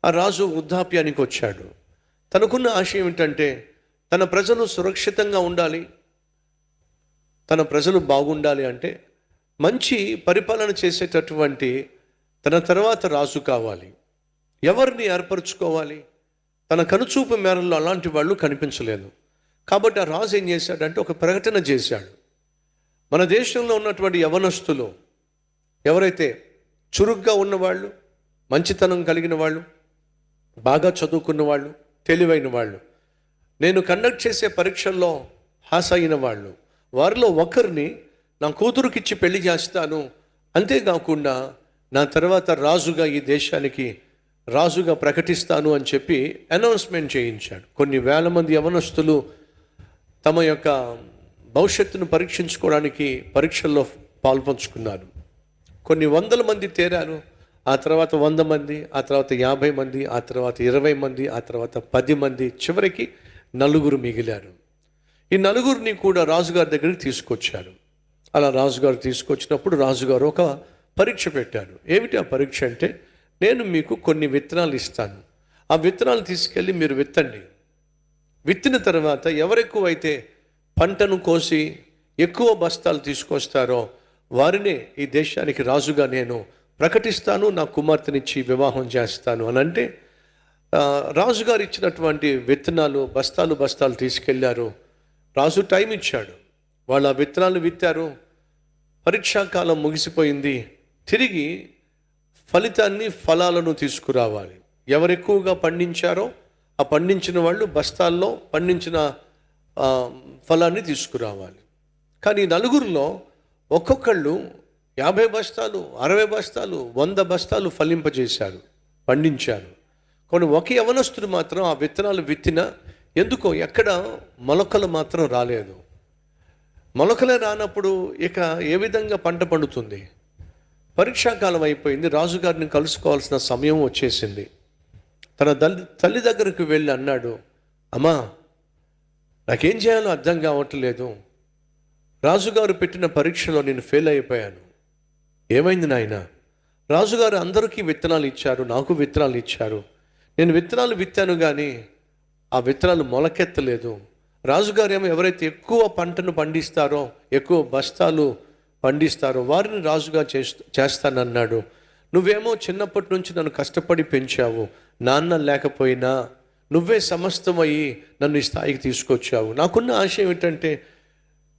ఆ రాజు వృద్ధాప్యానికి వచ్చాడు. తనకున్న ఆశ ఏమిటంటే తన ప్రజలు సురక్షితంగా ఉండాలి, తన ప్రజలు బాగుండాలి అంటే మంచి పరిపాలన చేసేటటువంటి తన తర్వాత రాజు కావాలి. ఎవరిని ఏర్పరచుకోవాలి? తన కనుచూపు మేరలో అలాంటి వాళ్ళు కనిపించలేదు. కాబట్టి ఆ రాజు ఏం చేశాడంటే ఒక ప్రకటన చేశాడు. మన దేశంలో ఉన్నటువంటి యవనస్తులు ఎవరైతే చురుగ్గా ఉన్నవాళ్ళు, మంచితనం కలిగిన వాళ్ళు, బాగా చదువుకున్న వాళ్ళు, తెలివైన వాళ్ళు, నేను కండక్ట్ చేసే పరీక్షల్లో పాస్ అయిన వాళ్ళు, వారిలో ఒకరిని నా కూతురుకిచ్చి పెళ్లి చేస్తాను, అంతేకాకుండా నా తర్వాత రాజుగా ఈ దేశానికి రాజుగా ప్రకటిస్తాను అని చెప్పి అనౌన్స్మెంట్ చేయించాడు. కొన్ని వేల మంది యవనస్తులు తమ యొక్క భవిష్యత్తును పరీక్షించుకోవడానికి పరీక్షల్లో పాల్పంచుకున్నారు. కొన్ని వందల మంది తేరారు. ఆ తర్వాత 100 మంది, ఆ తర్వాత 50 మంది, ఆ తర్వాత 20 మంది, ఆ తర్వాత 10 మంది, చివరికి 4 మిగిలారు. ఈ 4 కూడా రాజుగారి దగ్గరికి తీసుకొచ్చారు. అలా రాజుగారు తీసుకొచ్చినప్పుడు రాజుగారు ఒక పరీక్ష పెట్టారు. ఏమిటి ఆ పరీక్ష అంటే, నేను మీకు కొన్ని విత్తనాలు ఇస్తాను, ఆ విత్తనాలు తీసుకెళ్ళి మీరు విత్తండి. విత్తిన తర్వాత ఎవరెక్కువైతే పంటను కోసి ఎక్కువ బస్తాలు తీసుకొస్తారో వారినే ఈ దేశానికి రాజుగా నేను ప్రకటిస్తాను, నా కుమార్తెనిచ్చి వివాహం చేస్తాను అని అంటే, రాజుగారు ఇచ్చినటువంటి విత్తనాలు బస్తాలు తీసుకెళ్లారు. రాజు టైం ఇచ్చాడు. వాళ్ళు ఆ విత్తనాలు విత్తారు. పరీక్షాకాలం ముగిసిపోయింది. తిరిగి ఫలాలను తీసుకురావాలి. ఎవరెక్కువగా పండించారో ఆ పండించిన వాళ్ళు బస్తాల్లో పండించిన ఫలాన్ని తీసుకురావాలి. కానీ 4లో ఒక్కొక్కళ్ళు 50 బస్తాలు, 60 బస్తాలు, 100 బస్తాలు ఫలింపజేశారు, పండించారు. కొన్ని ఒక యవనస్తుడు మాత్రం ఆ విత్తనాలు విత్తిన ఎందుకో ఎక్కడ మొలకలు మాత్రం రాలేదు. మొలకలే రానప్పుడు ఇక ఏ విధంగా పంట పండుతుంది? పరీక్షాకాలం అయిపోయింది. రాజుగారిని కలుసుకోవాల్సిన సమయం వచ్చేసింది. తన తల్లి దగ్గరకు వెళ్ళి అన్నాడు, అమ్మా, నాకేం చేయాలో అర్థం కావట్లేదు. రాజుగారు పెట్టిన పరీక్షలో నేను ఫెయిల్ అయిపోయాను. ఏమైంది నాయన? రాజుగారు అందరికీ విత్తనాలు ఇచ్చారు, నాకు విత్తనాలు ఇచ్చారు. నేను విత్తనాలు విత్తాను కానీ ఆ విత్తనాలు మొలకెత్తలేదు. రాజుగారు ఏమో ఎవరైతే ఎక్కువ పంటను పండిస్తారో, ఎక్కువ బస్తాలు పండిస్తారో వారిని రాజుగా చేస్తానన్నాడు. నువ్వేమో చిన్నప్పటి నుంచి నన్ను కష్టపడి పెంచావు. నాన్న లేకపోయినా నువ్వే సమస్తమయ్యి నన్ను ఈ స్థాయికి తీసుకొచ్చావు. నాకున్న ఆశ ఏమిటంటే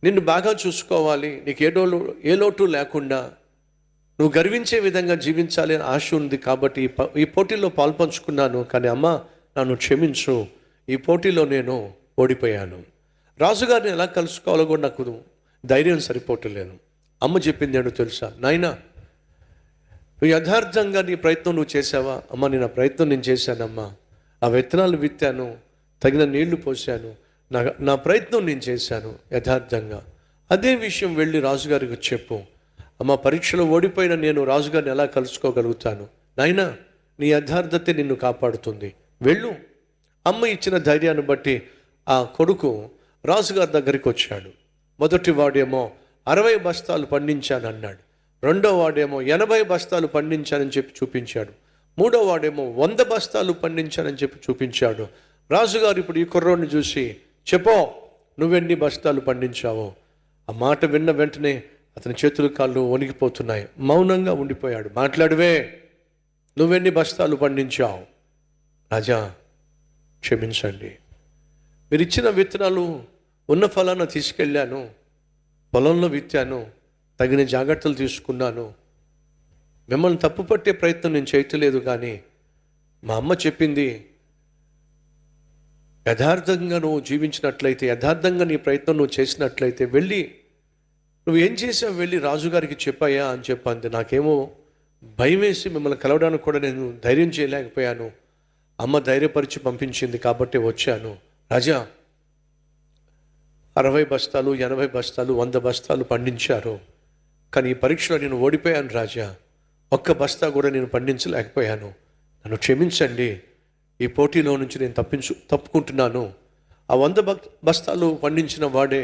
నిన్ను బాగా చూసుకోవాలి, నీకు ఏ లోటు లేకుండా నువ్వు గర్వించే విధంగా జీవించాలి అని ఆశ ఉంది. కాబట్టి ఈ పోటీలో పాల్పంచుకున్నాను. కానీ అమ్మ, నన్ను క్షమించు, ఈ పోటీలో నేను ఓడిపోయాను. రాజుగారిని ఎలా కలుసుకోవాలో కూడా నాకు ధైర్యం సరిపోవట్లేదు. అమ్మ చెప్పింది ఏంటో తెలుసా? నాయనా, నువ్వు యథార్థంగా నీ ప్రయత్నం నువ్వు చేసావా? అమ్మ, నేను ఆ ప్రయత్నం నేను చేశానమ్మా. ఆ విత్తనాలు విత్తాను, తగిన నీళ్లు పోసాను, నా ప్రయత్నం నేను చేశాను యథార్థంగా. అదే విషయం వెళ్ళి రాజుగారికి చెప్పు. అమ్మ, పరీక్షలో ఓడిపోయిన నేను రాజుగారిని ఎలా కలుసుకోగలుగుతాను? నాయనా, నీ యథార్థతే నిన్ను కాపాడుతుంది, వెళ్ళు. అమ్మ ఇచ్చిన ధైర్యాన్ని బట్టి ఆ కొడుకు రాజుగారి దగ్గరికి వచ్చాడు. మొదటి వాడేమో 60 బస్తాలు పండించానన్నాడు. రెండో వాడేమో 80 బస్తాలు పండించానని చెప్పి చూపించాడు. మూడో వాడేమో 100 బస్తాలు పండించానని చెప్పి చూపించాడు. రాజుగారు ఇప్పుడు ఈ కుర్రోడిని చూసి, చెప్పో, నువ్వెన్ని బస్తాలు పండించావో? ఆ మాట విన్న వెంటనే అతని చేతులు కాళ్ళు వణికిపోతున్నాయి. మౌనంగా ఉండిపోయాడు. మాట్లాడువే, నువ్వెన్ని బస్తాలు పండించావు? రాజా, క్షమించండి, మీరు ఇచ్చిన విత్తనాలు ఉన్న ఫలాన్ని తీసుకెళ్ళాను, పొలంలో విత్తాను, తగిన జాగ్రత్తలు తీసుకున్నాను. మిమ్మల్ని తప్పుపట్టే ప్రయత్నం నేను చేయట్లేదు. కానీ మా అమ్మ చెప్పింది, యథార్థంగా నువ్వు జీవించినట్లయితే, యథార్థంగా నీ ప్రయత్నం నువ్వు చేసినట్లయితే వెళ్ళి, నువ్వు ఏం చేసావు వెళ్ళి రాజుగారికి చెప్పాయా అని చెప్పింది. నాకేమో భయం వేసి మిమ్మల్ని కలవడానికి కూడా నేను ధైర్యం చేయలేకపోయాను. అమ్మ ధైర్యపరిచి పంపించింది కాబట్టి వచ్చాను. రాజా, 60 బస్తాలు, 80 బస్తాలు, 100 బస్తాలు పండించారు. కానీ ఈ పరీక్షలో నేను ఓడిపోయాను రాజా. ఒక్క బస్తా కూడా నేను పండించలేకపోయాను. నన్ను క్షమించండి. ఈ పోటీలో నుంచి నేను తప్పుకుంటున్నాను. ఆ 100 బస్తాలు పండించిన వాడే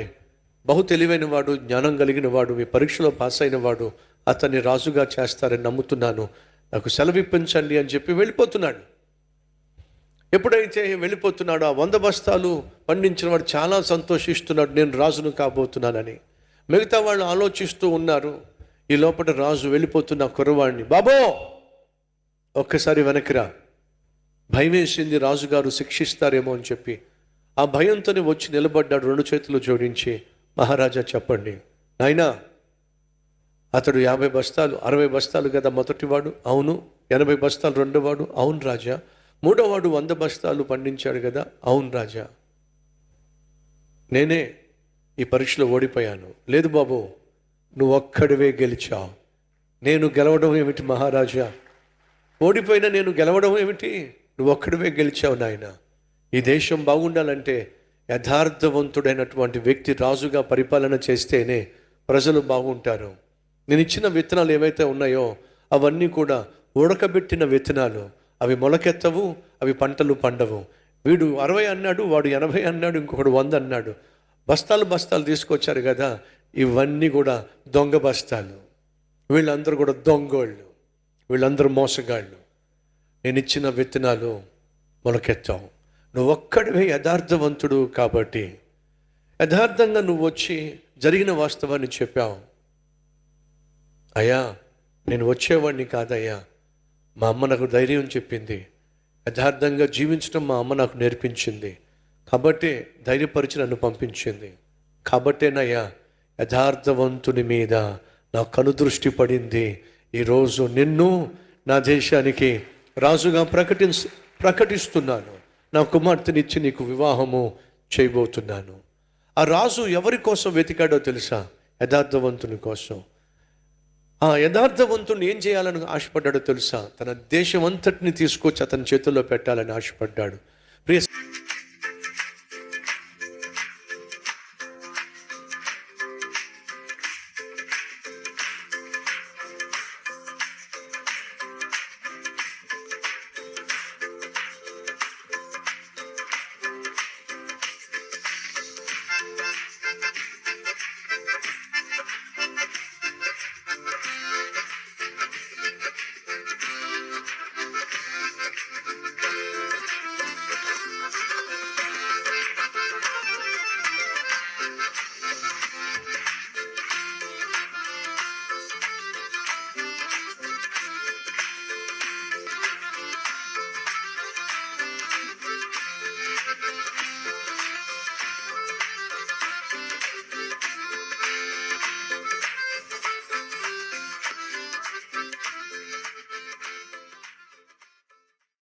బహు తెలివైన వాడు, జ్ఞానం కలిగిన వాడు, మీ పరీక్షలో పాస్ అయిన వాడు, అతన్ని రాజుగా చేస్తారని నమ్ముతున్నాను. నాకు సెలవిప్పించండి అని చెప్పి వెళ్ళిపోతున్నాడు. ఎప్పుడైతే వెళ్ళిపోతున్నాడో ఆ 100 బస్తాలు పండించిన వాడు చాలా సంతోషిస్తున్నాడు, నేను రాజును కాబోతున్నానని. మిగతా వాళ్ళు ఆలోచిస్తూ ఉన్నారు. ఈ లోపల రాజు వెళ్ళిపోతున్న కుర్రవాడిని, బాబో ఒక్కసారి వెనక్కిరా, భయం వేసింది, రాజుగారు శిక్షిస్తారేమో అని చెప్పి ఆ భయంతోనే వచ్చి నిలబడ్డాడు, 2 చేతులు జోడించి, మహారాజా చెప్పండి. నాయనా, అతడు 50 బస్తాలు 60 బస్తాలు కదా మొదటివాడు, అవును. 80 బస్తాలు రెండోవాడు, అవును రాజా. మూడోవాడు 100 బస్తాలు పండించాడు కదా, అవును రాజా. నేనే ఈ పరీక్షలో ఓడిపోయాను. లేదు బాబు, నువ్వు ఒక్కడివే గెలిచావు. నేను గెలవడం ఏమిటి మహారాజా? ఓడిపోయినా నేను గెలవడం ఏమిటి? నువ్వు ఒక్కడివే గెలిచావు నాయన. ఈ దేశం బాగుండాలంటే యథార్థవంతుడైనటువంటి వ్యక్తి రాజుగా పరిపాలన చేస్తేనే ప్రజలు బాగుంటారు. నేను ఇచ్చిన విత్తనాలు ఏవైతే ఉన్నాయో అవన్నీ కూడా ఉడకబెట్టిన విత్తనాలు. అవి మొలకెత్తవు, అవి పంటలు పండవు. వీడు 60 అన్నాడు, వాడు 80 అన్నాడు, ఇంకొకడు 100 అన్నాడు. బస్తాలు బస్తాలు తీసుకొచ్చారు కదా, ఇవన్నీ కూడా దొంగ బస్తాలు. వీళ్ళందరూ కూడా దొంగోళ్ళు, వీళ్ళందరూ మోసగాళ్ళు. నేను ఇచ్చిన విత్తనాలు మొలకెత్తావు. నువ్వు ఒక్కడివే యథార్థవంతుడు కాబట్టి యథార్థంగా నువ్వు వచ్చి జరిగిన వాస్తవాన్ని చెప్పావు. అయ్యా, నేను వచ్చేవాడిని కాదయ్యా, మా అమ్మ నాకు ధైర్యం చెప్పింది, యథార్థంగా జీవించడం మా అమ్మ నాకు నేర్పించింది, కాబట్టే ధైర్యపరిచి నన్ను పంపించింది. కాబట్టేనయ్యా యథార్థవంతుని మీద నా కనుదృష్టి పడింది. ఈరోజు నిన్ను నా దేశానికి రాజుగా ప్రకటిస్తున్నాను. నా కుమార్తెనిచ్చి నీకు వివాహము చేయబోతున్నాను. ఆ రాజు ఎవరి కోసం వెతికాడో తెలుసా? యథార్థవంతుని కోసం. ఆ యథార్థవంతుని ఏం చేయాలని ఆశపడ్డాడో తెలుసా? తన దేశం అంతటిని తీసుకొచ్చి అతని చేతుల్లో పెట్టాలని ఆశపడ్డాడు. ప్రియ